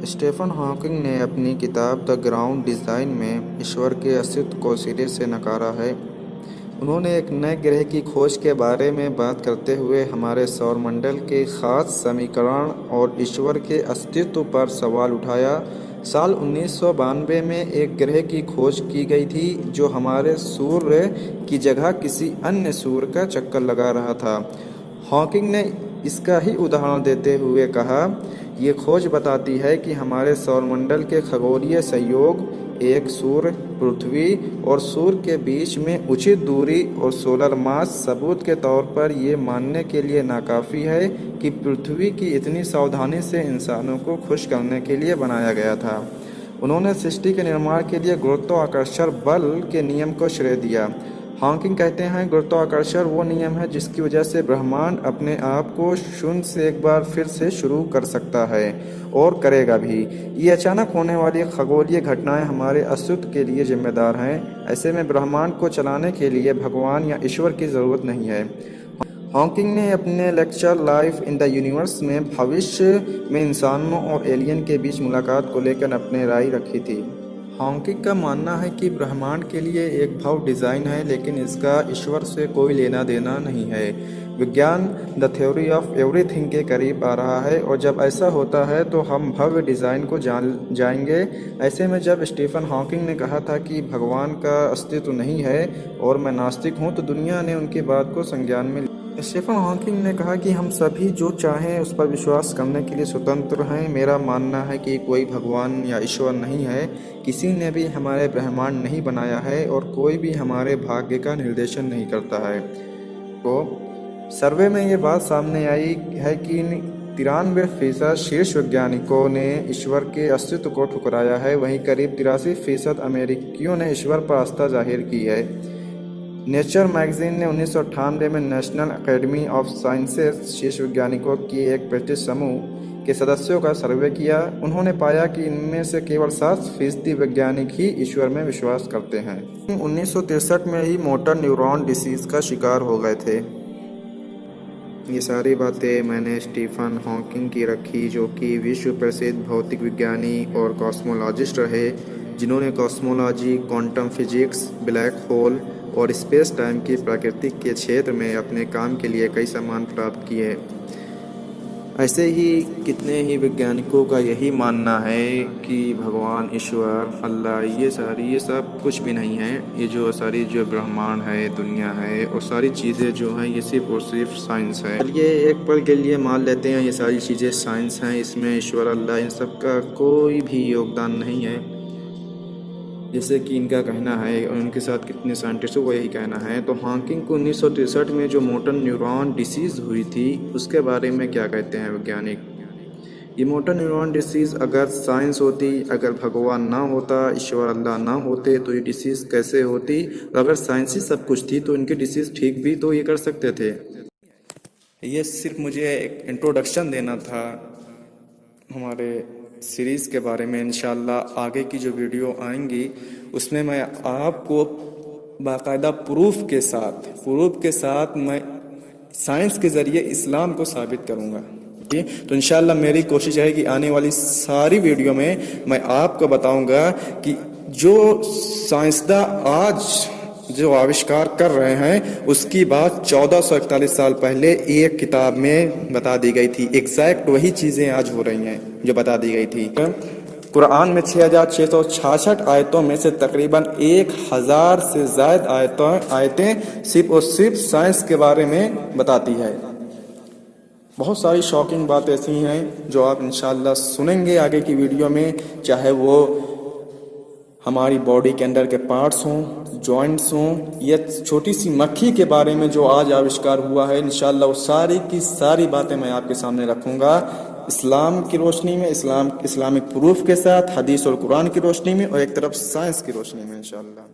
Stephen Hawking ने अपनी किताब द ग्राउंड डिज़ाइन में ईश्वर के अस्तित्व को सिरे से नकारा है। उन्होंने एक नए ग्रह की खोज के बारे में बात करते हुए हमारे सौरमंडल के ख़ास समीकरण और ईश्वर के अस्तित्व पर सवाल उठाया। साल 1992 में एक ग्रह की खोज की गई थी जो हमारे सूर्य की जगह किसी अन्य सूर्य का चक्कर लगा रहा था। हॉकिंग ने इसका ही उदाहरण देते हुए कहा, ये खोज बताती है कि हमारे सौरमंडल के खगोलीय संयोग एक सूर्य, पृथ्वी और सूर्य के बीच में उचित दूरी और सोलर मास सबूत के तौर पर ये मानने के लिए नाकाफ़ी है कि पृथ्वी की इतनी सावधानी से इंसानों को खुश करने के लिए बनाया गया था। उन्होंने सृष्टि के निर्माण के लिए गुरुत्वाकर्षण बल के नियम को श्रेय दिया। हॉकिंग कहते हैं, गुरुत्वाकर्षण वो नियम है जिसकी वजह से ब्रह्मांड अपने आप को शून्य से एक बार फिर से शुरू कर सकता है और करेगा भी। ये अचानक होने वाली खगोलीय घटनाएं हमारे अस्तित्व के लिए जिम्मेदार हैं। ऐसे में ब्रह्मांड को चलाने के लिए भगवान या ईश्वर की ज़रूरत नहीं है। हॉकिंग ने अपने lecture life in the universe में भविष्य में इंसानों और एलियन के बीच मुलाकात को लेकर अपनी राय रखी थी। हॉकिंग का मानना है कि ब्रह्मांड के लिए एक भव्य डिज़ाइन है, लेकिन इसका ईश्वर से कोई लेना देना नहीं है। विज्ञान द थ्योरी ऑफ एवरीथिंग के करीब आ रहा है और जब ऐसा होता है तो हम भव्य डिज़ाइन को जान जाएंगे। ऐसे में जब स्टीफन हॉकिंग ने कहा था कि भगवान का अस्तित्व नहीं है और मैं नास्तिक हूँ, तो दुनिया ने उनकी बात को संज्ञान में लिया। स्टीफन हॉकिंग ने कहा कि हम सभी जो चाहें उस पर विश्वास करने के लिए स्वतंत्र हैं। मेरा मानना है कि कोई भगवान या ईश्वर नहीं है, किसी ने भी हमारे ब्रह्मांड नहीं बनाया है और कोई भी हमारे भाग्य का निर्देशन नहीं करता है। तो सर्वे में ये बात सामने आई है कि 93% शीर्ष वैज्ञानिकों ने ईश्वर के अस्तित्व को ठुकराया है, वहीं करीब 83% अमेरिकियों ने ईश्वर पर आस्था जाहिर की है। नेचर मैगजीन ने 1998 में नेशनल एकेडमी ऑफ साइंसेज शीर्ष वैज्ञानिकों की एक प्रतिष्ठित समूह के सदस्यों का सर्वे किया। उन्होंने पाया कि इनमें से केवल 7% वैज्ञानिक ही ईश्वर में विश्वास करते हैं। 1963 में ही मोटर न्यूरॉन डिसीज का शिकार हो गए थे। ये सारी बातें मैंने स्टीफन हॉकिंग की रखी, जो कि विश्व प्रसिद्ध भौतिक विज्ञानी और कॉस्मोलॉजिस्ट रहे, जिन्होंने cosmology, quantum physics, black hole और स्पेस टाइम की प्रकृति के क्षेत्र में अपने काम के लिए कई सम्मान प्राप्त किए। ऐसे ही कितने ही वैज्ञानिकों का यही मानना है कि भगवान, ईश्वर, अल्लाह ये सब कुछ भी नहीं है। ये जो सारी जो ब्रह्मांड है, दुनिया है और सारी चीज़ें जो हैं, ये सिर्फ और सिर्फ साइंस है। चलिए एक पल के लिए मान लेते हैं ये सारी चीज़ें साइंस हैं, इसमें ईश्वर, अल्लाह, इन सब का कोई भी योगदान नहीं है, जैसे कि इनका कहना है और उनके साथ कितने साइंटिस्टों को यही कहना है। तो हॉकिंग को 1963 में जो मोटर न्यूरॉन डिसीज़ हुई थी, उसके बारे में क्या कहते हैं वैज्ञानिक? ये मोटर न्यूरॉन डिसीज़ अगर साइंस होती, अगर भगवान ना होता, ईश्वर, अल्लाह ना होते, तो ये डिसीज़ कैसे होती? अगर साइंस ही सब कुछ थी तो इनकी डिसीज़ ठीक भी तो ये कर सकते थे। ये सिर्फ मुझे एक इंट्रोडक्शन देना था हमारे सीरीज़ के बारे में। इंशाल्लाह आगे की जो वीडियो आएंगी उसमें मैं आपको बाकायदा प्रूफ के साथ मैं साइंस के ज़रिए इस्लाम को साबित करूंगा। तो इंशाल्लाह मेरी कोशिश है कि आने वाली सारी वीडियो में मैं आपको बताऊंगा कि जो साइंसदान आज जो आविष्कार कर रहे हैं उसकी बात 1441 साल पहले एक किताब में बता दी गई थी। एग्जैक्ट वही चीज़ें आज हो रही हैं जो बता दी गई थी। कुरान में 6666 आयतों में से तकरीबन 1000 से ज़्यादा आयतें सिर्फ और सिर्फ साइंस के बारे में बताती है। बहुत सारी शॉकिंग बात ऐसी हैं जो आप इंशाल्लाह सुनेंगे आगे की वीडियो में, चाहे वो हमारी बॉडी के अंदर के पार्ट्स हों, जॉइंट्स हों, या छोटी सी मक्खी के बारे में जो आज आविष्कार हुआ है। इंशाल्लाह वो सारी की सारी बातें मैं आपके सामने रखूंगा, इस्लाम की रोशनी में, इस्लामिक प्रूफ के साथ, हदीस और कुरान की रोशनी में, और एक तरफ साइंस की रोशनी में इंशाल्लाह।